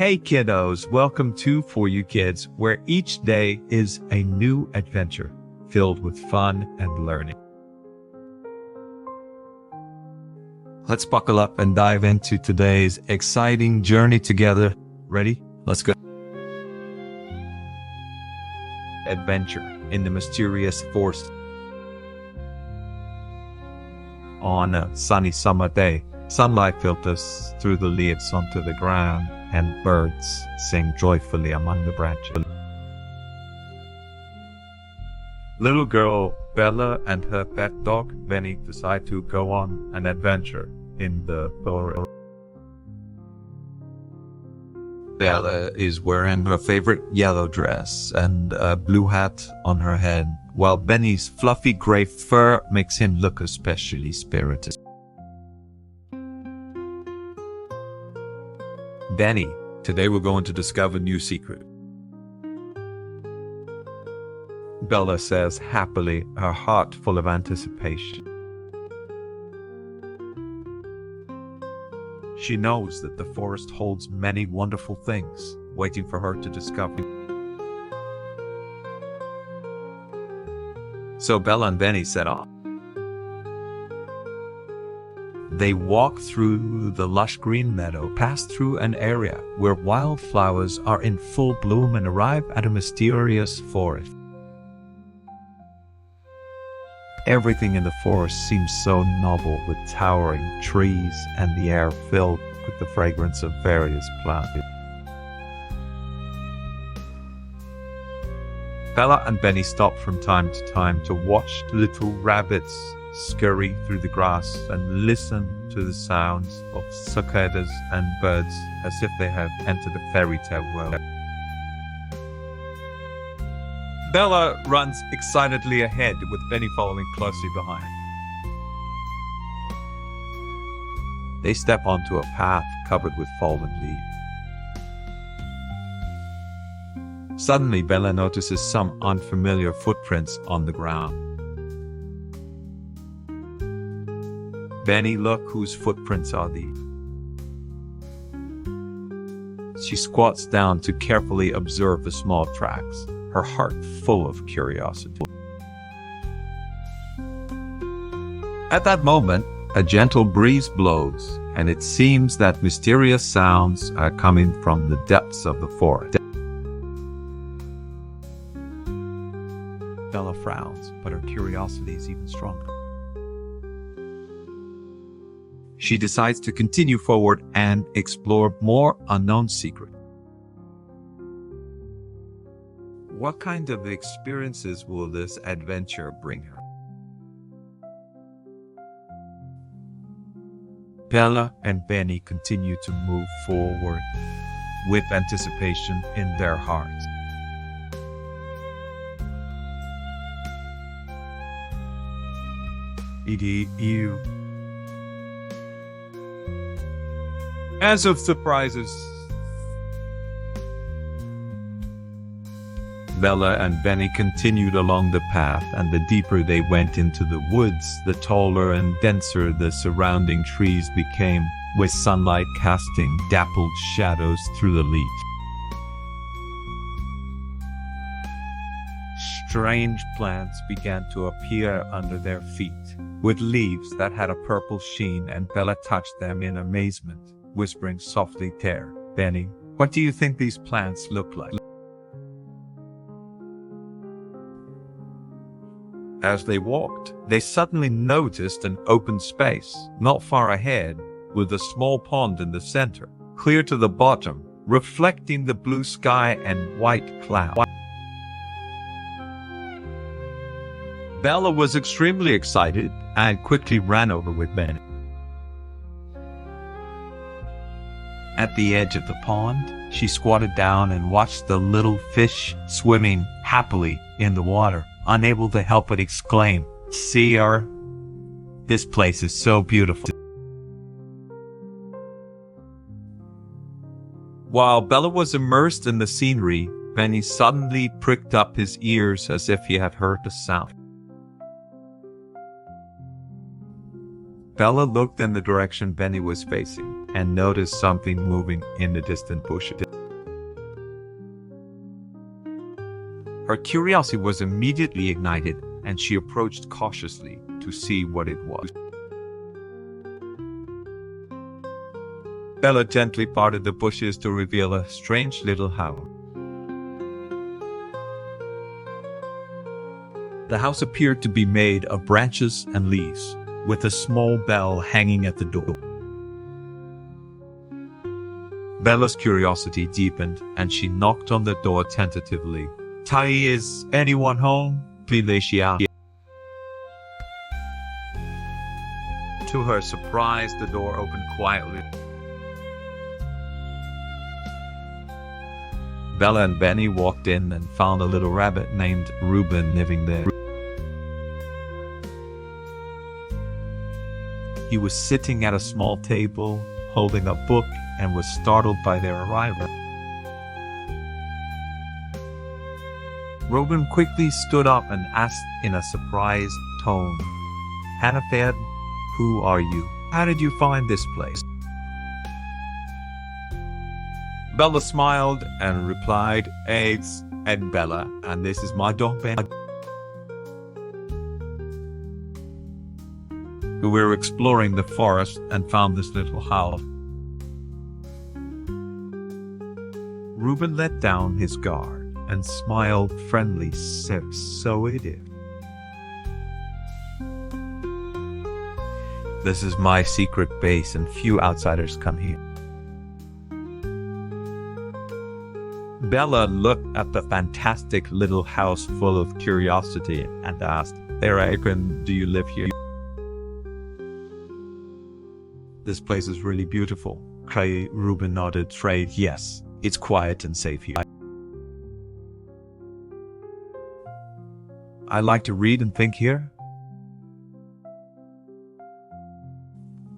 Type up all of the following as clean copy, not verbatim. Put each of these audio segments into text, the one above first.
Hey kiddos, welcome to For You Kids, where each day is a new adventure filled with fun and learning. Let's buckle up and dive into today's exciting journey together. Ready? Let's go. Adventure in the mysterious forest. On a sunny summer day, sunlight filters through the leaves onto the ground, and birds sing joyfully among the branches. Little girl Bella and her pet dog Benny decide to go on an adventure in the forest. Bella is wearing her favorite yellow dress and a blue hat on her head, while Benny's fluffy gray fur makes him look especially spirited. Benny, today we're going to discover a new secret. Bella says happily, her heart full of anticipation. She knows that the forest holds many wonderful things waiting for her to discover. So Bella and Benny set off. They walk through the lush green meadow, pass through an area where wildflowers are in full bloom, and arrive at a mysterious forest. Everything in the forest seems so novel, with towering trees and the air filled with the fragrance of various plants. Bella and Benny stop from time to time to watch little rabbits scurry through the grass and listen to the sounds of cicadas and birds as if they have entered a fairy tale world. Bella runs excitedly ahead, with Benny following closely behind. They step onto a path covered with fallen leaves. Suddenly, Bella notices some unfamiliar footprints on the ground. Benny, look, whose footprints are these? She squats down to carefully observe the small tracks, her heart full of curiosity. At that moment, a gentle breeze blows, and it seems that mysterious sounds are coming from the depths of the forest. Bella frowns, but her curiosity is even stronger. She decides to continue forward and explore more unknown secrets. What kind of experiences will this adventure bring her? Bella and Benny continue to move forward with anticipation in their hearts. As of surprises, Bella and Benny continued along the path, and the deeper they went into the woods, the taller and denser the surrounding trees became, with sunlight casting dappled shadows through the leaves. Strange plants began to appear under their feet, with leaves that had a purple sheen, and Bella touched them in amazement, whispering softly, "There, Benny, what do you think these plants look like?" As they walked, they suddenly noticed an open space, not far ahead, with a small pond in the center, clear to the bottom, reflecting the blue sky and white clouds. Bella was extremely excited and quickly ran over with Benny. At the edge of the pond, she squatted down and watched the little fish swimming happily in the water, unable to help but exclaim, "See her? This place is so beautiful." While Bella was immersed in the scenery, Benny suddenly pricked up his ears as if he had heard a sound. Bella looked in the direction Benny was facing and noticed something moving in the distant bushes. Her curiosity was immediately ignited, and she approached cautiously to see what it was. Bella gently parted the bushes to reveal a strange little house. The house appeared to be made of branches and leaves, with a small bell hanging at the door. Bella's curiosity deepened, and she knocked on the door tentatively. "Tai, is anyone home?" pleaded she out. To her surprise, the door opened quietly. Bella and Benny walked in and found a little rabbit named Reuben living there. He was sitting at a small table, holding a book, and was startled by their arrival. Reuben quickly stood up and asked in a surprised tone, "Hannafed, who are you? How did you find this place?" Bella smiled and replied, "It's Ed Bella, and this is my dog Ben. We were exploring the forest and found this little house." Reuben let down his guard and smiled friendly, so it is. "This is my secret base and few outsiders come here." Bella looked at the fantastic little house full of curiosity and asked, "Aaron, do you live here?" "This place is really beautiful." Reuben nodded, "Trade, yes. It's quiet and safe here. I like to read and think here."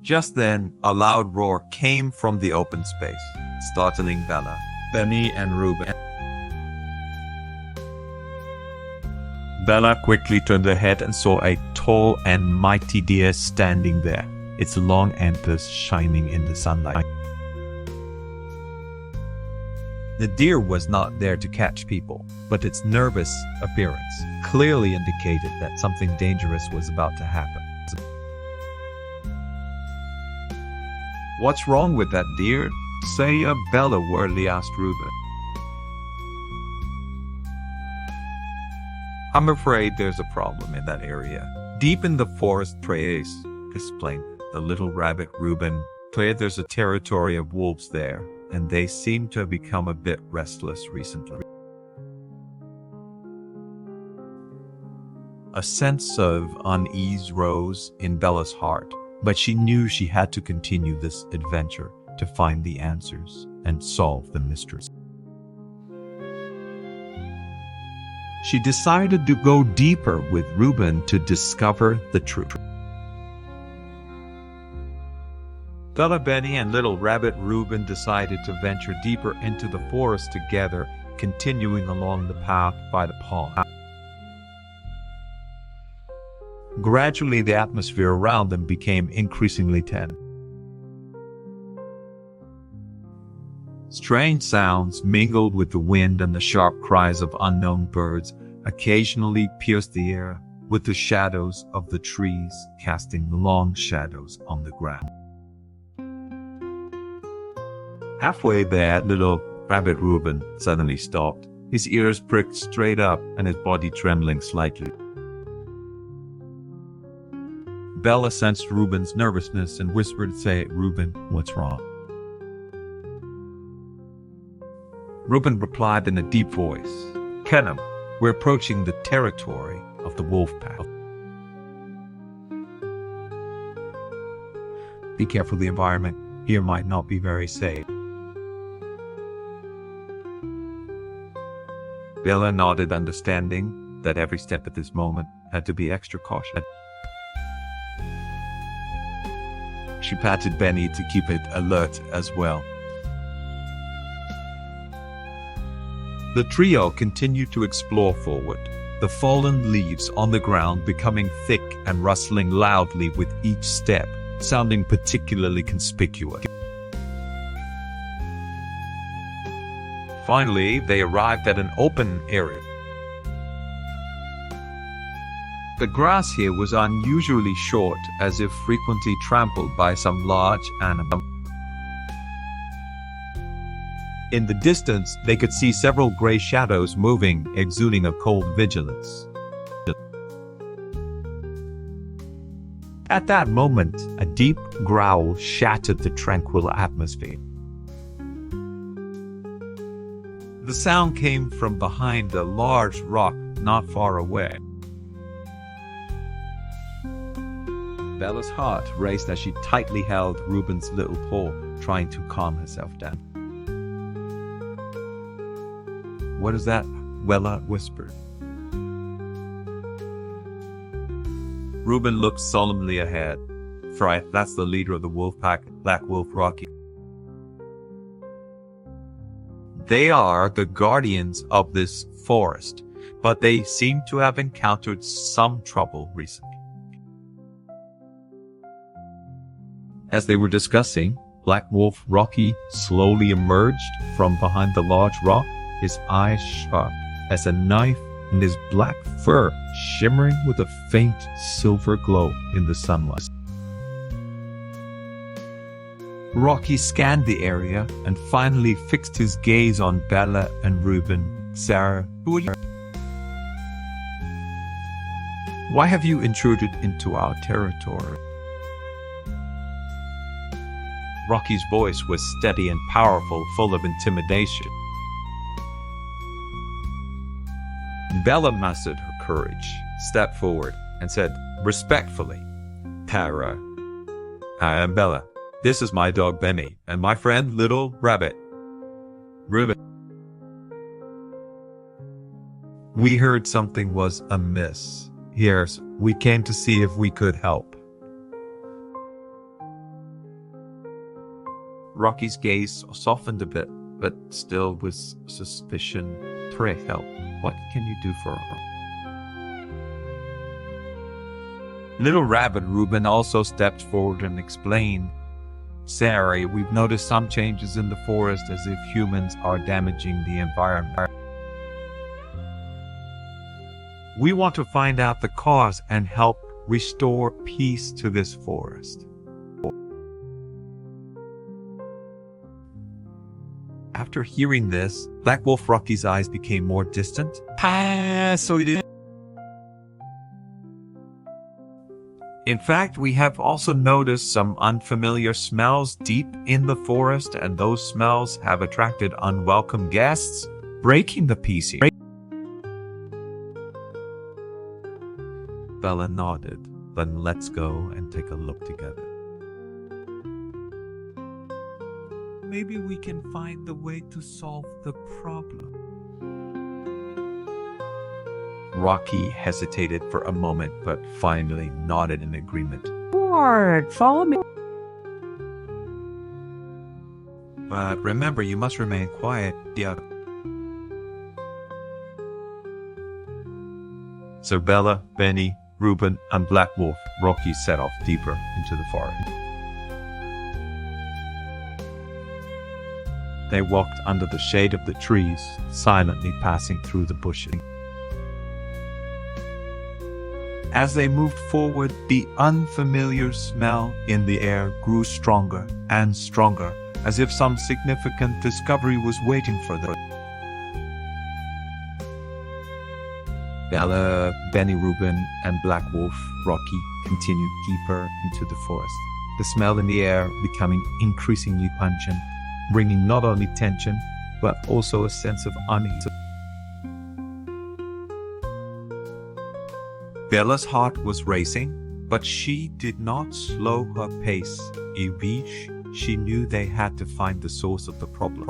Just then, a loud roar came from the open space, startling Bella, Benny, and Reuben. Bella quickly turned her head and saw a tall and mighty deer standing there, its long antlers shining in the sunlight. The deer was not there to catch people, but its nervous appearance clearly indicated that something dangerous was about to happen. "What's wrong with that deer?" Bella worriedly asked Reuben. "I'm afraid there's a problem in that area. Deep in the forest, explained the little rabbit. Reuben, there's a territory of wolves there, and they seem to have become a bit restless recently." A sense of unease rose in Bella's heart, but she knew she had to continue this adventure to find the answers and solve the mysteries. She decided to go deeper with Reuben to discover the truth. Bella, Benny, and little rabbit Reuben decided to venture deeper into the forest together, continuing along the path by the pond. Gradually, the atmosphere around them became increasingly tense. Strange sounds mingled with the wind, and the sharp cries of unknown birds occasionally pierced the air, with the shadows of the trees casting long shadows on the ground. Halfway there, little rabbit Reuben suddenly stopped, his ears pricked straight up and his body trembling slightly. Bella sensed Reuben's nervousness and whispered, "Reuben, what's wrong?" Reuben replied in a deep voice, "Kenham, we're approaching the territory of the wolf pack. Be careful, the environment here might not be very safe." Bella nodded, understanding that every step at this moment had to be extra cautious. She patted Benny to keep it alert as well. The trio continued to explore forward, the fallen leaves on the ground becoming thick and rustling loudly with each step, sounding particularly conspicuous. Finally, they arrived at an open area. The grass here was unusually short, as if frequently trampled by some large animal. In the distance, they could see several gray shadows moving, exuding a cold vigilance. At that moment, a deep growl shattered the tranquil atmosphere. The sound came from behind a large rock not far away. Bella's heart raced as she tightly held Reuben's little paw, trying to calm herself down. "What is that?" Bella whispered. Reuben looked solemnly ahead. "Right, that's the leader of the wolf pack, Black Wolf Rocky. They are the guardians of this forest, but they seem to have encountered some trouble recently." As they were discussing, Black Wolf Rocky slowly emerged from behind the large rock, his eyes sharp as a knife and his black fur shimmering with a faint silver glow in the sunlight. Rocky scanned the area and finally fixed his gaze on Bella and Reuben. "Sarah, who are you? Why have you intruded into our territory?" Rocky's voice was steady and powerful, full of intimidation. Bella mustered her courage, stepped forward, and said respectfully, "Tara, I am Bella. This is my dog Benny, and my friend Little Rabbit. Reuben. We heard something was amiss. Yes, we came to see if we could help." Rocky's gaze softened a bit, but still with suspicion. "Pray help. What can you do for her?" Little Rabbit Reuben also stepped forward and explained, "Sarah, we've noticed some changes in the forest, as if humans are damaging the environment. We want to find out the cause and help restore peace to this forest." After hearing this, Black Wolf Rocky's eyes became more distant. In fact, we have also noticed some unfamiliar smells deep in the forest, and those smells have attracted unwelcome guests, breaking the peace here. Bella nodded. "Then let's go and take a look together. Maybe we can find the way to solve the problem." Rocky hesitated for a moment, but finally nodded in agreement. "Alright, follow me." "But remember, you must remain quiet, dear." So Bella, Benny, Reuben, and Black Wolf Rocky set off deeper into the forest. They walked under the shade of the trees, silently passing through the bushes. As they moved forward, the unfamiliar smell in the air grew stronger and stronger, as if some significant discovery was waiting for them. Bella, Benny, Reuben, and Black Wolf Rocky continued deeper into the forest, the smell in the air becoming increasingly pungent, bringing not only tension, but also a sense of unease. Bella's heart was racing, but she did not slow her pace. Each, she knew they had to find the source of the problem.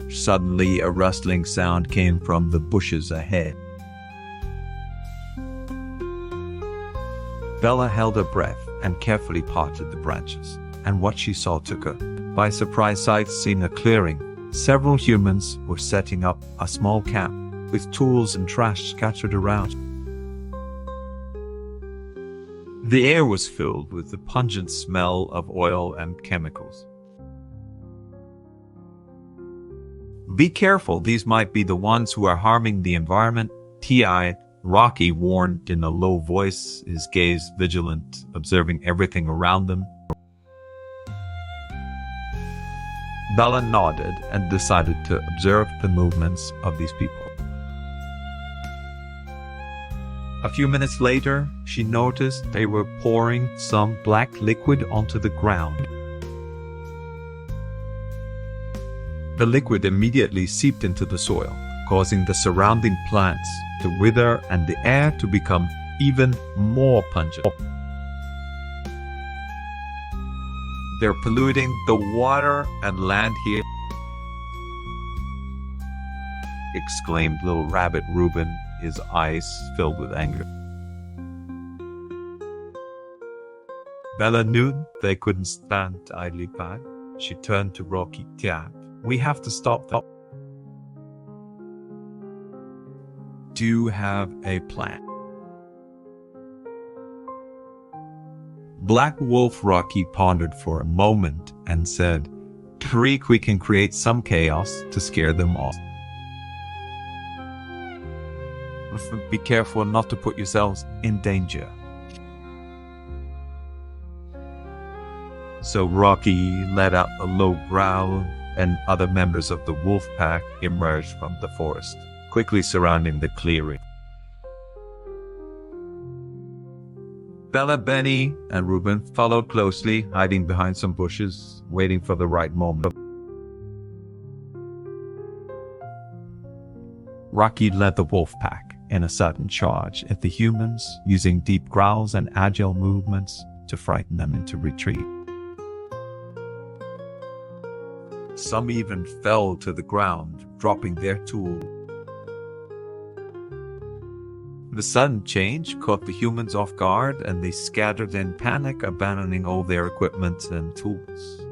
Suddenly, a rustling sound came from the bushes ahead. Bella held her breath and carefully parted the branches, and what she saw took her by surprise. Sight seeing a clearing. Several humans were setting up a small camp with tools and trash scattered around. The air was filled with the pungent smell of oil and chemicals. "Be careful, these might be the ones who are harming the environment," teary-eyed, Rocky warned in a low voice, his gaze vigilant, observing everything around them. Bella nodded and decided to observe the movements of these people. A few minutes later, she noticed they were pouring some black liquid onto the ground. The liquid immediately seeped into the soil, causing the surrounding plants to wither and the air to become even more pungent. They're polluting the water and land here, exclaimed little rabbit Reuben, his eyes filled with anger. Bella knew they couldn't stand idly by. She turned to Rocky. We have to stop them. Do you have a plan? Black Wolf Rocky pondered for a moment and said, "Creek, we can create some chaos to scare them off. Be careful not to put yourselves in danger." So Rocky let out a low growl, and other members of the wolf pack emerged from the forest, quickly surrounding the clearing. Bella, Benny, and Reuben followed closely, hiding behind some bushes, waiting for the right moment. Rocky led the wolf pack in a sudden charge at the humans, using deep growls and agile movements to frighten them into retreat. Some even fell to the ground, dropping their tools. The sudden change caught the humans off guard, and they scattered in panic, abandoning all their equipment and tools.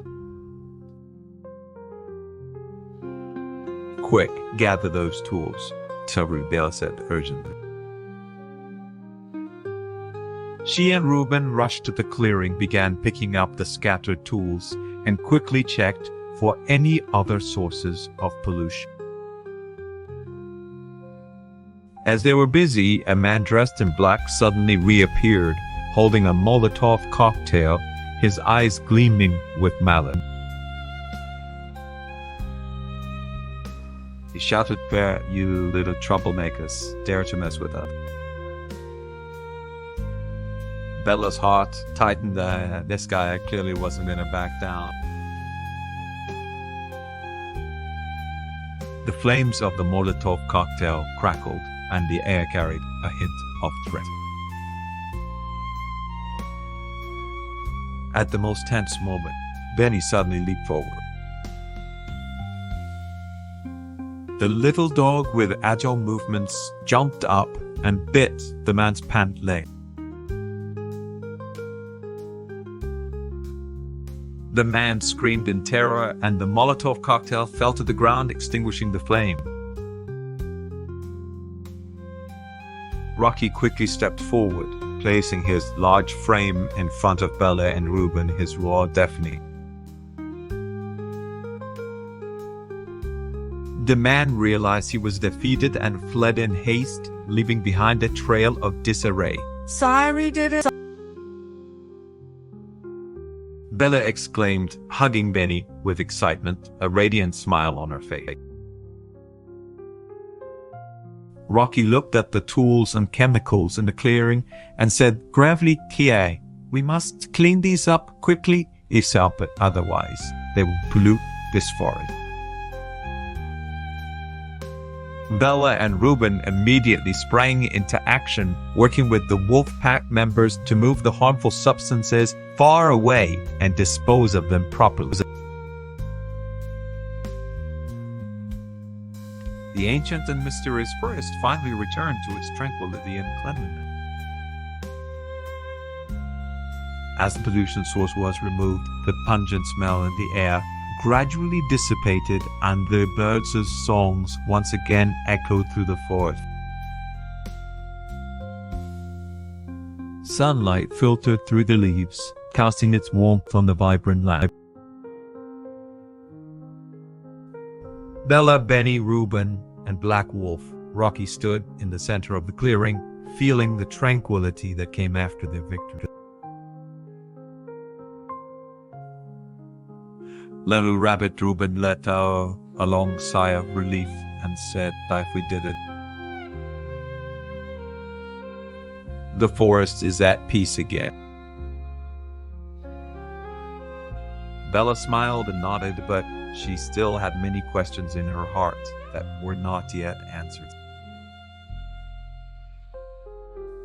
"Quick, gather those tools," Bella said urgently. She and Reuben rushed to the clearing, began picking up the scattered tools, and quickly checked for any other sources of pollution. As they were busy, a man dressed in black suddenly reappeared, holding a Molotov cocktail, his eyes gleaming with malice. He shouted, "Where, you little troublemakers, dare to mess with us?" Bella's heart tightened. This guy clearly wasn't going to back down. The flames of the Molotov cocktail crackled, and the air carried a hint of threat. At the most tense moment, Benny suddenly leaped forward. The little dog with agile movements jumped up and bit the man's pant leg. The man screamed in terror, and the Molotov cocktail fell to the ground, extinguishing the flame. Rocky quickly stepped forward, placing his large frame in front of Bella and Reuben, his roar deafening. The man realized he was defeated and fled in haste, leaving behind a trail of disarray. Sorry, did it. Bella exclaimed, hugging Benny with excitement, a radiant smile on her face. Rocky looked at the tools and chemicals in the clearing and said gravely, "Tia, we must clean these up quickly, otherwise they will pollute this forest." Bella and Reuben immediately sprang into action, working with the wolf pack members to move the harmful substances far away and dispose of them properly. The ancient and mysterious forest finally returned to its tranquility and cleanliness. As the pollution source was removed, the pungent smell in the air gradually dissipated, and the birds' songs once again echoed through the forest. Sunlight filtered through the leaves, casting its warmth on the vibrant land. Bella, Benny, Reuben, and Black Wolf Rocky stood in the center of the clearing, feeling the tranquility that came after their victory. Little Rabbit Reuben let out a long sigh of relief and said that we did it. The forest is at peace again. Bella smiled and nodded, but she still had many questions in her heart that were not yet answered.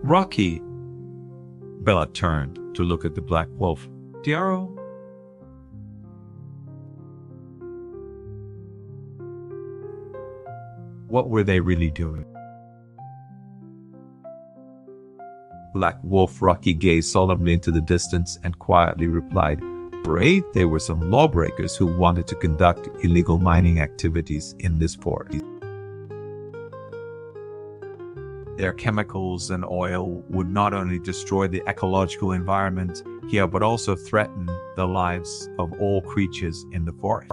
Rocky. Bella turned to look at the black wolf. Tiaro? What were they really doing? Black Wolf Rocky gazed solemnly into the distance and quietly replied, "Brave, they were some lawbreakers who wanted to conduct illegal mining activities in this forest. Their chemicals and oil would not only destroy the ecological environment here, but also threaten the lives of all creatures in the forest."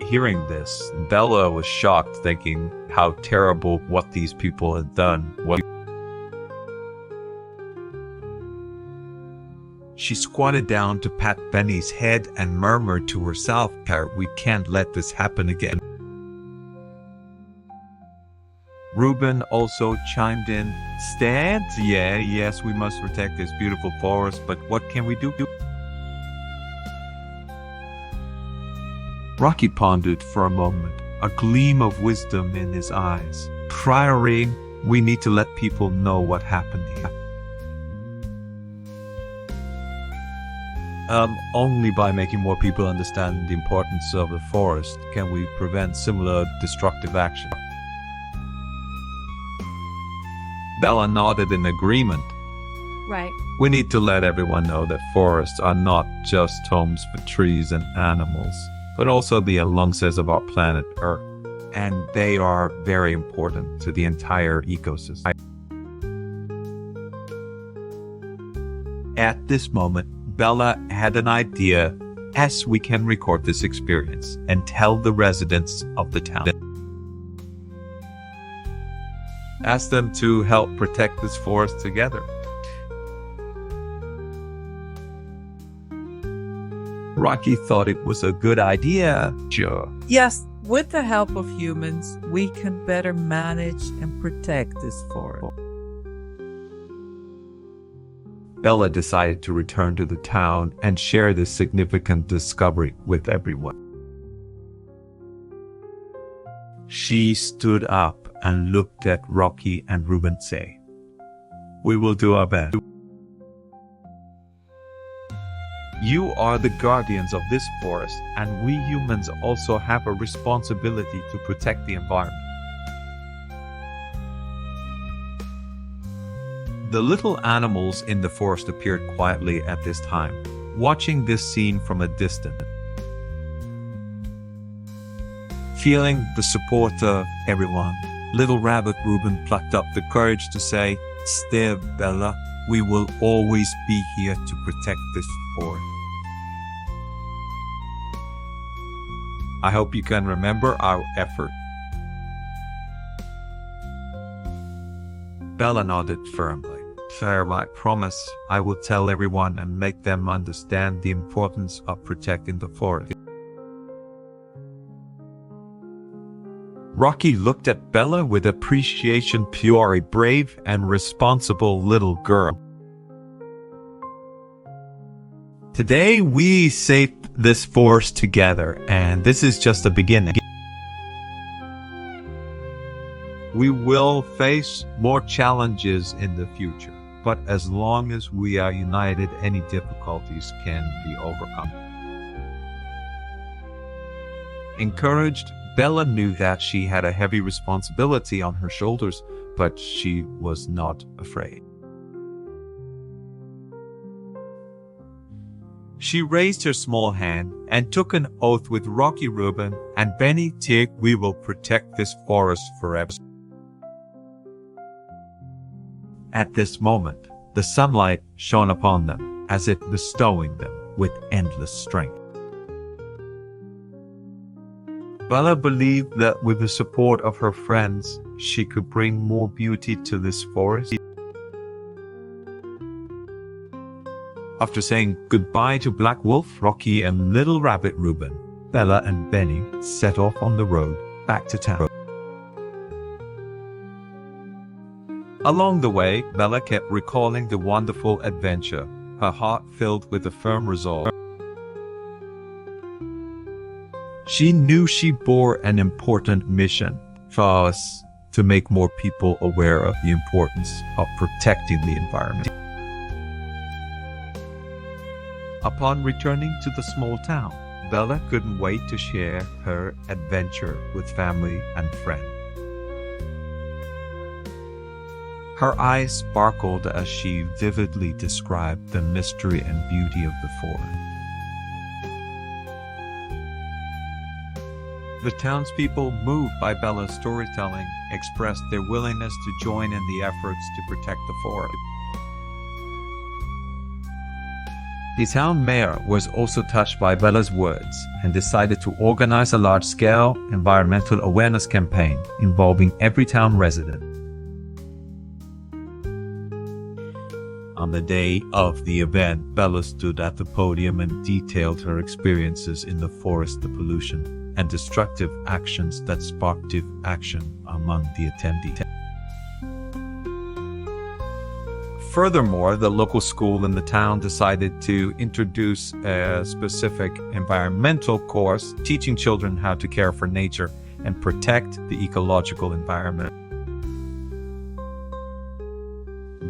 Hearing this, Bella was shocked, thinking how terrible what these people had done was. She squatted down to pat Benny's head and murmured to herself, "We can't let this happen again." Reuben also chimed in, "Stand? Yes, we must protect this beautiful forest, but what can we do?" Rocky pondered for a moment, a gleam of wisdom in his eyes. "Priory, we need to let people know what happened here. Only by making more people understand the importance of the forest can we prevent similar destructive action." Bella nodded in agreement. Right. "We need to let everyone know that forests are not just homes for trees and animals, but also the lungs of our planet Earth, and they are very important to the entire ecosystem." At this moment, Bella had an idea as we can record this experience and tell the residents of the town. Ask them to help protect this forest together. Rocky thought it was a good idea. Sure. Yes, with the help of humans, we can better manage and protect this forest. Bella decided to return to the town and share this significant discovery with everyone. She stood up and looked at Rocky and Reuben say, "We will do our best. You are the guardians of this forest, and we humans also have a responsibility to protect the environment." The little animals in the forest appeared quietly at this time, watching this scene from a distance. Feeling the support of everyone, Little Rabbit Reuben plucked up the courage to say, "Stay, Bella, we will always be here to protect this forest. I hope you can remember our effort." Bella nodded firmly. "Sir, I promise I will tell everyone and make them understand the importance of protecting the forest." Rocky looked at Bella with appreciation. "Pure, a brave and responsible little girl. Today we saved this forest together, and this is just the beginning. We will face more challenges in the future, but as long as we are united, any difficulties can be overcome." Encouraged, Bella knew that she had a heavy responsibility on her shoulders, but she was not afraid. She raised her small hand and took an oath with Rocky Reuben and Benny Tig. "We will protect this forest forever." At this moment, the sunlight shone upon them, as if bestowing them with endless strength. Bella believed that with the support of her friends, she could bring more beauty to this forest. After saying goodbye to Black Wolf, Rocky, and Little Rabbit Reuben, Bella and Benny set off on the road back to town. Along the way, Bella kept recalling the wonderful adventure, her heart filled with a firm resolve. She knew she bore an important mission for us to make more people aware of the importance of protecting the environment. Upon returning to the small town, Bella couldn't wait to share her adventure with family and friends. Her eyes sparkled as she vividly described the mystery and beauty of the forest. The townspeople, moved by Bella's storytelling, expressed their willingness to join in the efforts to protect the forest. The town mayor was also touched by Bella's words and decided to organize a large-scale environmental awareness campaign involving every town resident. On the day of the event, Bella stood at the podium and detailed her experiences in the forest, the pollution, and destructive actions that sparked action among the attendees. Furthermore, the local school in the town decided to introduce a specific environmental course teaching children how to care for nature and protect the ecological environment.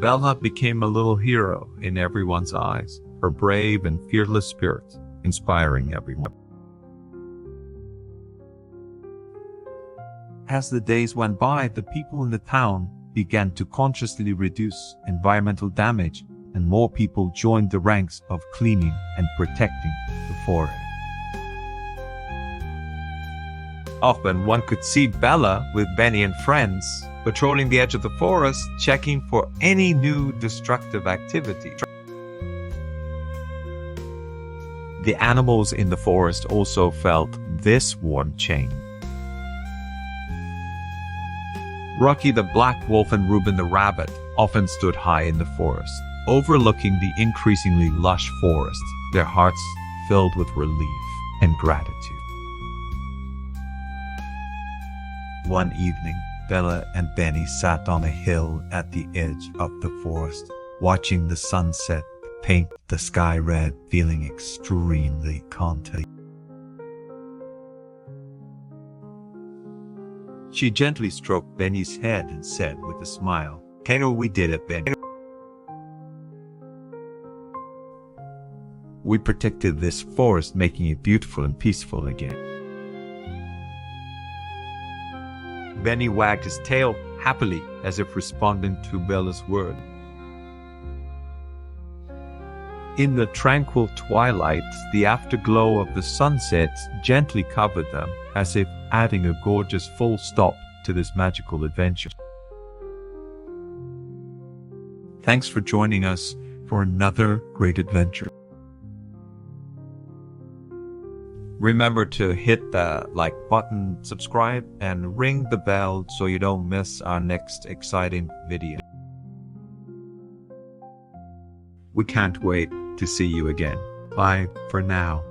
Bella became a little hero in everyone's eyes, her brave and fearless spirit inspiring everyone. As the days went by, the people in the town began to consciously reduce environmental damage, and more people joined the ranks of cleaning and protecting the forest. Often one could see Bella with Benny and friends patrolling the edge of the forest, checking for any new destructive activity. The animals in the forest also felt this warm change. Rocky the Black Wolf and Reuben the Rabbit often stood high in the forest, overlooking the increasingly lush forest, their hearts filled with relief and gratitude. One evening, Bella and Benny sat on a hill at the edge of the forest, watching the sunset paint the sky red, feeling extremely content. She gently stroked Benny's head and said with a smile, "Kato, we did it, Benny. We protected this forest, making it beautiful and peaceful again." Benny wagged his tail happily as if responding to Bella's word. In the tranquil twilight, the afterglow of the sunset gently covered them, as if adding a gorgeous full stop to this magical adventure. Thanks for joining us for another great adventure. Remember to hit the like button, subscribe, and ring the bell so you don't miss our next exciting video. We can't wait to see you again. Bye for now.